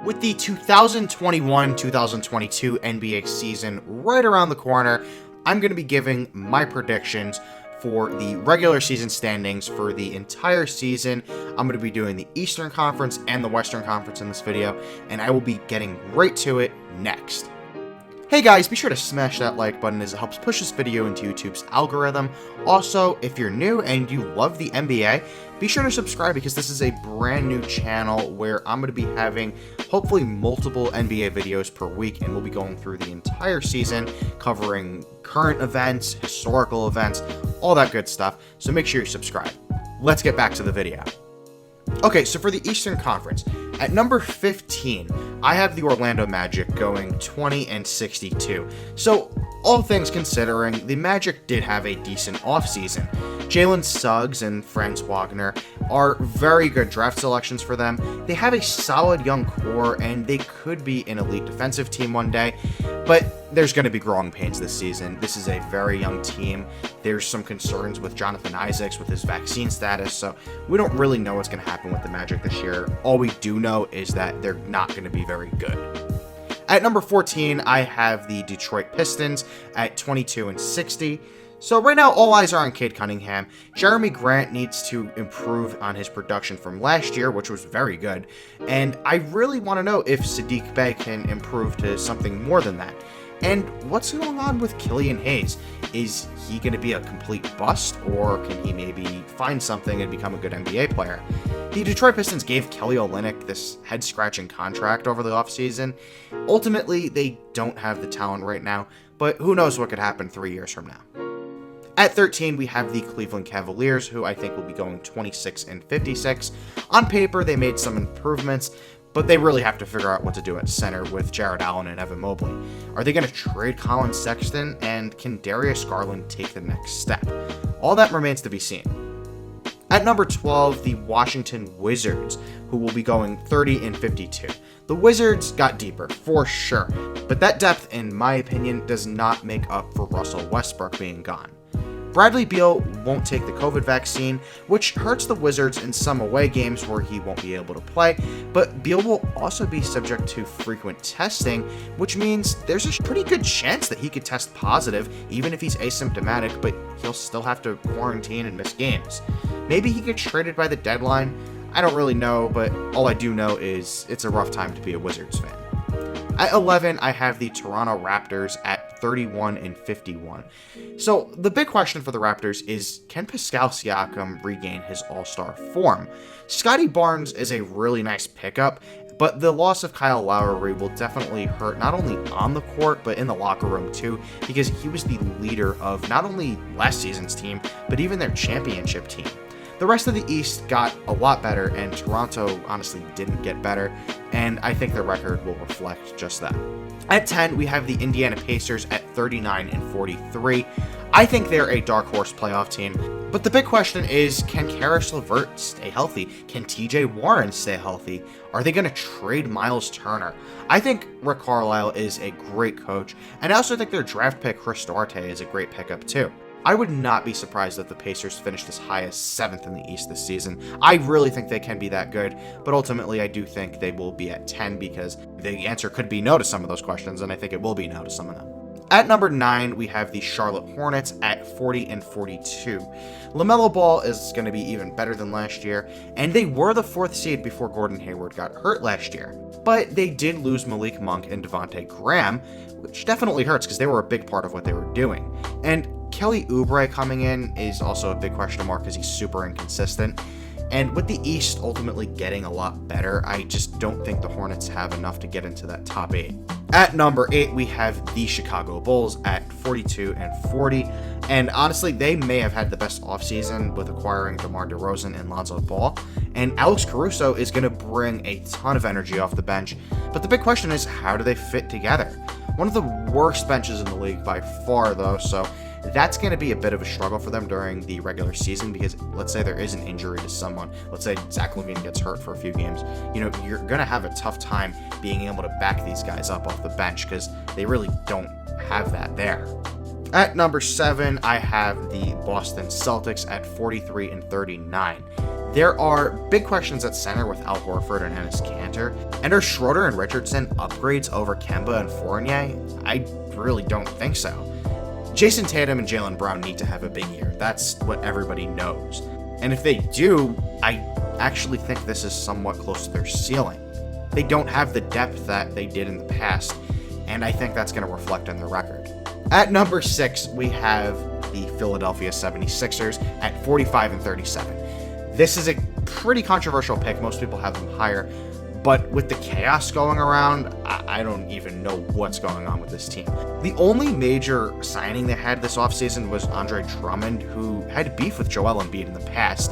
With the 2021-2022 NBA season right around the corner, I'm going to be giving my predictions for the regular season standings for the entire season. I'm going to be doing the Eastern Conference and the Western Conference in this video, and I will be getting right to it next. Hey guys, be sure to smash that like button as it helps push this video into YouTube's algorithm. Also, if you're new and you love the NBA, be sure to subscribe because this is a brand new channel where I'm going to be having hopefully multiple NBA videos per week, and we'll be going through the entire season, covering current events, historical events, all that good stuff. So make sure you subscribe. Let's get back to the video. Okay, so for the Eastern Conference, at number 15, I have the Orlando Magic going 20-62. So, all things considering, the Magic did have a decent offseason. Jalen Suggs and Franz Wagner are very good draft selections for them. They have a solid young core, and they could be an elite defensive team one day, but there's going to be growing pains this season. This is a very young team. There's some concerns with Jonathan Isaacs with his vaccine status, so we don't really know what's going to happen with the Magic this year. All we do know is that they're not going to be very good. At number 14, I have the Detroit Pistons at 22-60. So right now, all eyes are on Cade Cunningham. Jeremy Grant needs to improve on his production from last year, which was very good. And I really want to know if Saddiq Bey can improve to something more than that. And what's going on with Killian Hayes? Is he going to be a complete bust, or can he maybe find something and become a good NBA player? The Detroit Pistons gave Kelly Olynyk this head-scratching contract over the offseason. Ultimately, they don't have the talent right now, but who knows what could happen 3 years from now. At 13, we have the Cleveland Cavaliers, who I think will be going 26-56. On paper, they made some improvements, but they really have to figure out what to do at center with Jared Allen and Evan Mobley. Are they going to trade Colin Sexton, and can Darius Garland take the next step? All that remains to be seen. At number 12, the Washington Wizards, who will be going 30-52. The Wizards got deeper, for sure, but that depth, in my opinion, does not make up for Russell Westbrook being gone. Bradley Beal won't take the COVID vaccine, which hurts the Wizards in some away games where he won't be able to play, but Beal will also be subject to frequent testing, which means there's a pretty good chance that he could test positive, even if he's asymptomatic, but he'll still have to quarantine and miss games. Maybe he gets traded by the deadline. I don't really know, but all I do know is it's a rough time to be a Wizards fan. At 11, I have the Toronto Raptors at 31-51. So the big question for the Raptors is, can Pascal Siakam regain his all-star form? Scotty Barnes is a really nice pickup, but the loss of Kyle Lowry will definitely hurt not only on the court, but in the locker room too, because he was the leader of not only last season's team, but even their championship team. The rest of the East got a lot better, and Toronto honestly didn't get better, and I think their record will reflect just that. At 10, we have the Indiana Pacers at 39-43. I think they're a dark horse playoff team, but the big question is, can Karis LeVert stay healthy? Can TJ Warren stay healthy? Are they going to trade Miles Turner? I think Rick Carlisle is a great coach, and I also think their draft pick Chris Duarte is a great pickup too. I would not be surprised if the Pacers finished as high as 7th in the East this season. I really think they can be that good, but ultimately I do think they will be at 10 because the answer could be no to some of those questions, and I think it will be no to some of them. At number 9, we have the Charlotte Hornets at 40-42. LaMelo Ball is going to be even better than last year, and they were the 4th seed before Gordon Hayward got hurt last year. But they did lose Malik Monk and Devontae Graham, which definitely hurts because they were a big part of what they were doing. And Kelly Oubre coming in is also a big question mark because he's super inconsistent. And with the East ultimately getting a lot better, I just don't think the Hornets have enough to get into that top 8. At number 8, we have the Chicago Bulls at 42-40. And honestly, they may have had the best offseason with acquiring DeMar DeRozan and Lonzo Ball. And Alex Caruso is going to bring a ton of energy off the bench. But the big question is, how do they fit together? One of the worst benches in the league by far, though, so that's going to be a bit of a struggle for them during the regular season because let's say there is an injury to someone. Let's say Zach LaVine gets hurt for a few games. You're going to have a tough time being able to back these guys up off the bench because they really don't have that there. At number 7, I have the Boston Celtics at 43-39. There are big questions at center with Al Horford and Enes Kanter, and are Schroeder and Richardson upgrades over Kemba and Fournier? I really don't think so. Jason Tatum and Jaylen Brown need to have a big year. That's what everybody knows. And if they do, I actually think this is somewhat close to their ceiling. They don't have the depth that they did in the past, and I think that's going to reflect on their record. At number 6, we have the Philadelphia 76ers at 45-37. This is a pretty controversial pick. Most people have them higher, but with the chaos going around, I don't even know what's going on with this team. The only major signing they had this offseason was Andre Drummond, who had beef with Joel Embiid in the past,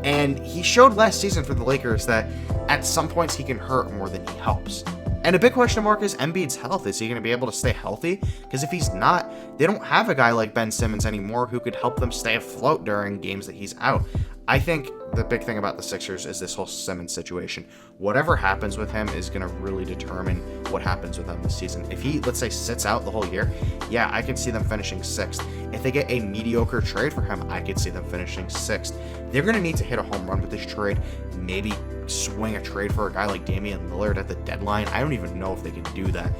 and he showed last season for the Lakers that at some points he can hurt more than he helps. And a big question mark is Embiid's health. Is he going to be able to stay healthy? Because if he's not, they don't have a guy like Ben Simmons anymore who could help them stay afloat during games that he's out. I think the big thing about the Sixers is this whole Simmons situation. Whatever happens with him is going to really determine what happens with them this season. If he, let's say, sits out the whole year, yeah, I can see them finishing 6th. If they get a mediocre trade for him, I could see them finishing 6th. They're going to need to hit a home run with this trade, maybe swing a trade for a guy like Damian Lillard at the deadline. I don't even know if they can do that.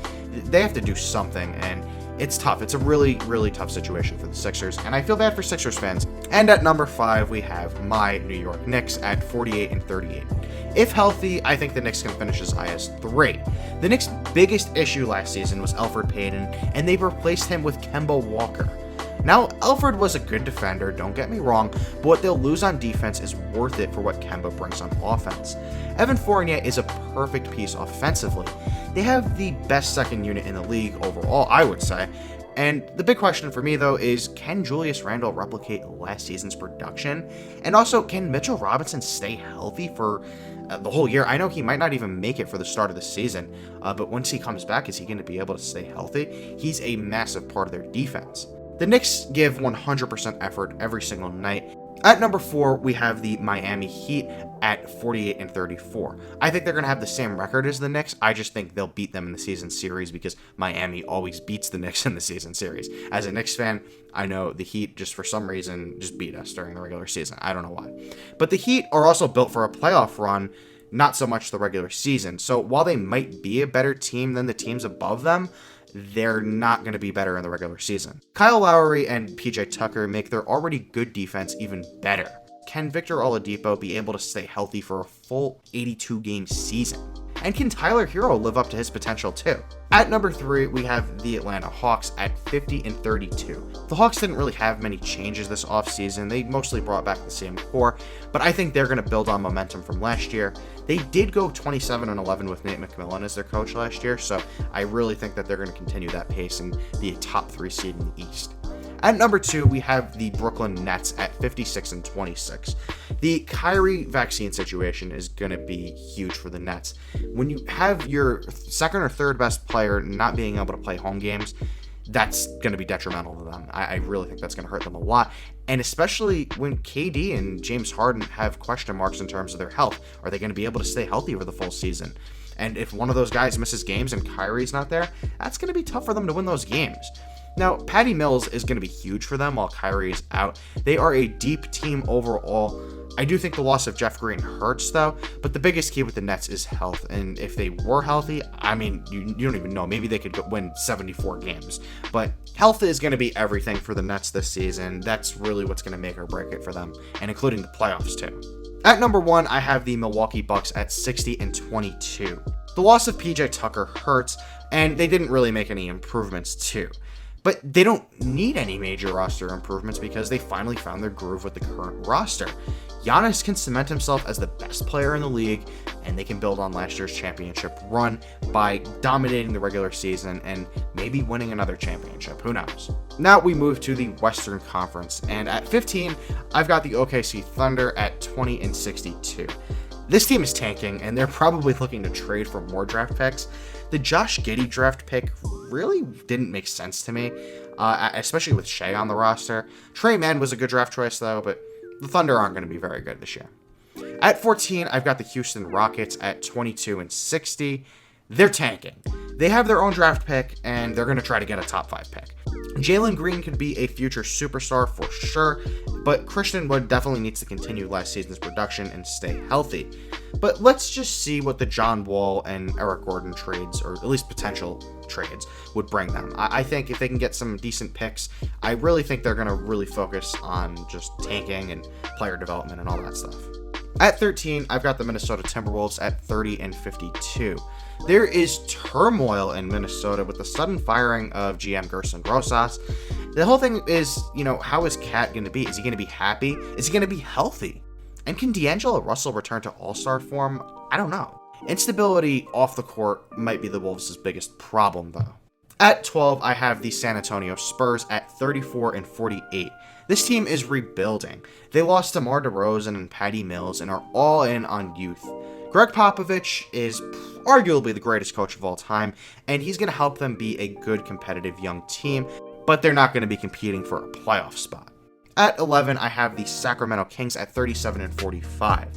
They have to do something, and it's tough. It's a really, really tough situation for the Sixers, and I feel bad for Sixers fans. And at number 5, we have my New York Knicks at 48-38. If healthy, I think the Knicks can finish as high as 3. The Knicks' biggest issue last season was Elfrid Payton, and they've replaced him with Kemba Walker. Now, Elfrid was a good defender, don't get me wrong, but what they'll lose on defense is worth it for what Kemba brings on offense. Evan Fournier is a perfect piece offensively. They have the best second unit in the league overall, I would say. And the big question for me, though, is can Julius Randle replicate last season's production? And also, can Mitchell Robinson stay healthy for the whole year? I know he might not even make it for the start of the season, but once he comes back, is he going to be able to stay healthy? He's a massive part of their defense. The Knicks give 100% effort every single night. At number 4, we have the Miami Heat at 48-34. I think they're going to have the same record as the Knicks. I just think they'll beat them in the season series because Miami always beats the Knicks in the season series. As a Knicks fan, I know the Heat just for some reason just beat us during the regular season. I don't know why. But the Heat are also built for a playoff run, not so much the regular season. So while they might be a better team than the teams above them, they're not going to be better in the regular season. Kyle Lowry and PJ Tucker make their already good defense even better. Can Victor Oladipo be able to stay healthy for a full 82-game season? And can Tyler Hero live up to his potential too? At number 3, we have the Atlanta Hawks at 50-32. The Hawks didn't really have many changes this offseason. They mostly brought back the same core, but I think they're going to build on momentum from last year. They did go 27-11 with Nate McMillan as their coach last year, so I really think that they're going to continue that pace and be a top 3 seed in the East. At number 2, we have the Brooklyn Nets at 56-26. The Kyrie vaccine situation is going to be huge for the Nets. When you have your second or third best player not being able to play home games, that's going to be detrimental to them. I really think that's going to hurt them a lot. And especially when KD and James Harden have question marks in terms of their health. Are they going to be able to stay healthy over the full season? And if one of those guys misses games and Kyrie's not there, that's going to be tough for them to win those games. Now, Patty Mills is going to be huge for them while Kyrie is out. They are a deep team overall. I do think the loss of Jeff Green hurts, though, but the biggest key with the Nets is health. And if they were healthy, I mean, you don't even know. Maybe they could win 74 games. But health is going to be everything for the Nets this season. That's really what's going to make or break it for them, and including the playoffs, too. At number 1, I have the Milwaukee Bucks at 60-22. The loss of PJ Tucker hurts, and they didn't really make any improvements, too. But they don't need any major roster improvements because they finally found their groove with the current roster. Giannis can cement himself as the best player in the league, and they can build on last year's championship run by dominating the regular season and maybe winning another championship. Who knows? Now we move to the Western Conference, and at 15, I've got the OKC Thunder at 20-62. This team is tanking, and they're probably looking to trade for more draft picks. The Josh Giddey draft pick really didn't make sense to me, especially with Shea on the roster. Trey Mann was a good draft choice, though, but the Thunder aren't going to be very good this year. At 14, I've got the Houston Rockets at 22-60. They're tanking. They have their own draft pick, and they're going to try to get a top 5 pick. Jalen Green could be a future superstar for sure, but Christian Wood definitely needs to continue last season's production and stay healthy. But let's just see what the John Wall and Eric Gordon trades, or at least potential trades, would bring them. I think if they can get some decent picks, I really think they're going to really focus on just tanking and player development and all that stuff. At 13, I've got the Minnesota Timberwolves at 30-52. There is turmoil in Minnesota with the sudden firing of GM Gerson Rosas. The whole thing is, how is Cat going to be? Is he going to be happy? Is he going to be healthy? And can D'Angelo Russell return to all-star form? I don't know. Instability off the court might be the Wolves' biggest problem, though. At 12, I have the San Antonio Spurs at 34-48. This team is rebuilding. They lost DeMar DeRozan and Patty Mills and are all in on youth. Greg Popovich is arguably the greatest coach of all time, and he's going to help them be a good competitive young team, but they're not going to be competing for a playoff spot. At 11, I have the Sacramento Kings at 37-45.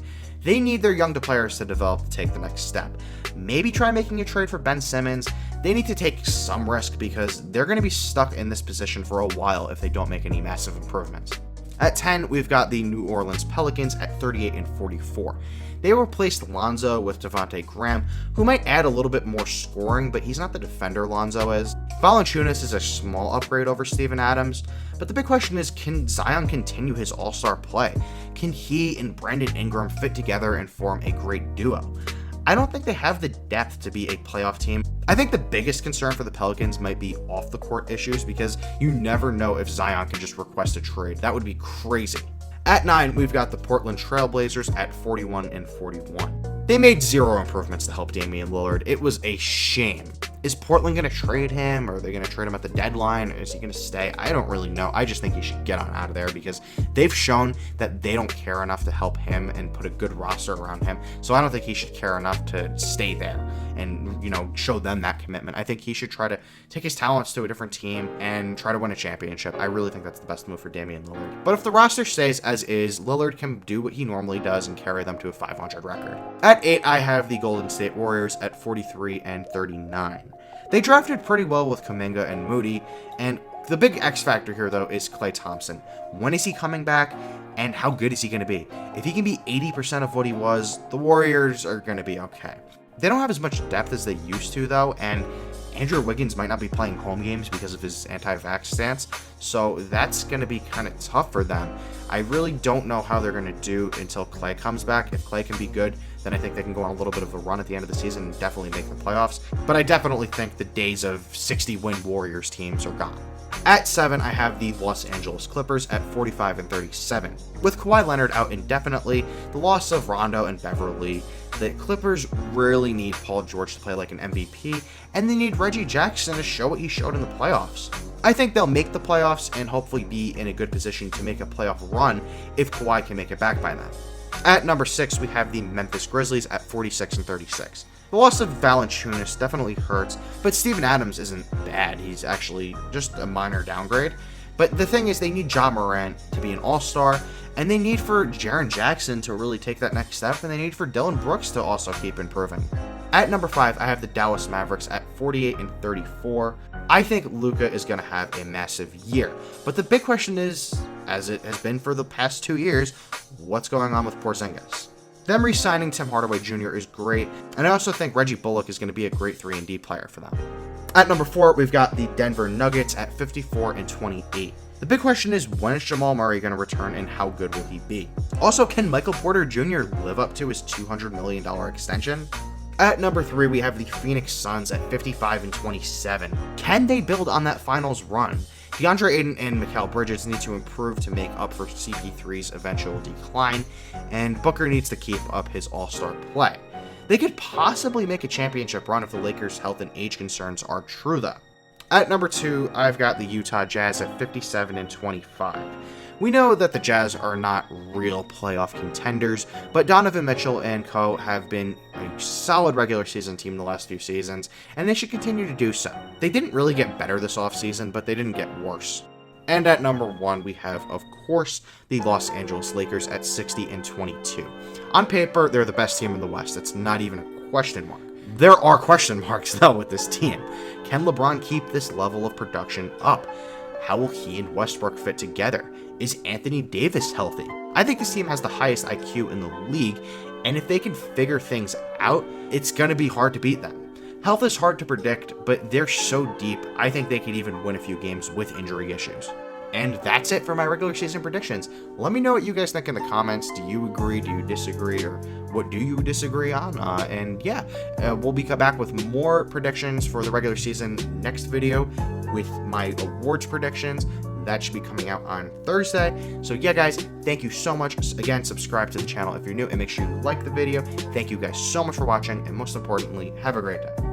They need their young players to develop to take the next step. Maybe try making a trade for Ben Simmons. They need to take some risk because they're going to be stuck in this position for a while if they don't make any massive improvements. At 10, we've got the New Orleans Pelicans at 38-44. They replaced Lonzo with Devontae Graham, who might add a little bit more scoring, but he's not the defender Lonzo is. Valanciunas is a small upgrade over Steven Adams, but the big question is, can Zion continue his all-star play? Can he and Brandon Ingram fit together and form a great duo? I don't think they have the depth to be a playoff team. I think the biggest concern for the Pelicans might be off-the-court issues because you never know if Zion can just request a trade. That would be crazy. At 9, we've got the Portland Trail Blazers at 41-41. They made zero improvements to help Damian Lillard. It was a shame. Is Portland going to trade him? Or are they going to trade him at the deadline? Is he going to stay? I don't really know. I just think he should get on out of there because they've shown that they don't care enough to help him and put a good roster around him. So I don't think he should care enough to stay there and, show them that commitment. I think he should try to take his talents to a different team and try to win a championship. I really think that's the best move for Damian Lillard. But if the roster stays as is, Lillard can do what he normally does and carry them to a 500 record. At 8, I have the Golden State Warriors at 43-39. They drafted pretty well with Kuminga and Moody, and the big X factor here, though, is Klay Thompson. When is he coming back, and how good is he going to be? If he can be 80% of what he was, the Warriors are going to be okay. They don't have as much depth as they used to, though, and Andrew Wiggins might not be playing home games because of his anti-vax stance, so that's going to be kind of tough for them. I really don't know how they're going to do until Klay comes back. If Klay can be good, then I think they can go on a little bit of a run at the end of the season and definitely make the playoffs, but I definitely think the days of 60-win Warriors teams are gone. At 7, I have the Los Angeles Clippers at 45-37. With Kawhi Leonard out indefinitely, the loss of Rondo and Beverly, the Clippers really need Paul George to play like an MVP, and they need Reggie Jackson to show what he showed in the playoffs. I think they'll make the playoffs and hopefully be in a good position to make a playoff run if Kawhi can make it back by then. At number 6, we have the Memphis Grizzlies at 46-36. The loss of Valanciunas definitely hurts, but Steven Adams isn't bad. He's actually just a minor downgrade. But the thing is, they need Ja Morant to be an all-star, and they need for Jaren Jackson to really take that next step, and they need for Dillon Brooks to also keep improving. At number 5, I have the Dallas Mavericks at 48-34. I think Luka is going to have a massive year, but the big question is, as it has been for the past 2 years, what's going on with Porzingis? Them re-signing Tim Hardaway Jr. is great, and I also think Reggie Bullock is going to be a great 3-and-D player for them. At number 4, we've got the Denver Nuggets at 54-28. The big question is, when is Jamal Murray going to return and how good will he be? Also, can Michael Porter Jr. live up to his $200 million extension? At number 3, we have the Phoenix Suns at 55-27. Can they build on that finals run? DeAndre Ayton and Mikal Bridges need to improve to make up for CP3's eventual decline, and Booker needs to keep up his all-star play. They could possibly make a championship run if the Lakers' health and age concerns are true, though. At number 2, I've got the Utah Jazz at 57-25. We know that the Jazz are not real playoff contenders, but Donovan Mitchell and co. have been a solid regular season team the last few seasons, and they should continue to do so. They didn't really get better this offseason, but they didn't get worse. And at number 1, we have, of course, the Los Angeles Lakers at 60-22. On paper, they're the best team in the West. It's not even a question mark. There are question marks, though, with this team. Can LeBron keep this level of production up? How will he and Westbrook fit together? is Anthony Davis healthy? I think this team has the highest IQ in the league, and if they can figure things out, it's going to be hard to beat them. Health is hard to predict, but they're so deep, I think they could even win a few games with injury issues. And that's it for my regular season predictions. Let me know what you guys think in the comments. Do you agree? Do you disagree? Or what do you disagree on? And yeah, we'll be back with more predictions for the regular season next video with my awards predictions. That should be coming out on Thursday. So yeah, guys, thank you so much. Again, subscribe to the channel if you're new, and make sure you like the video. Thank you guys so much for watching, and most importantly, have a great day.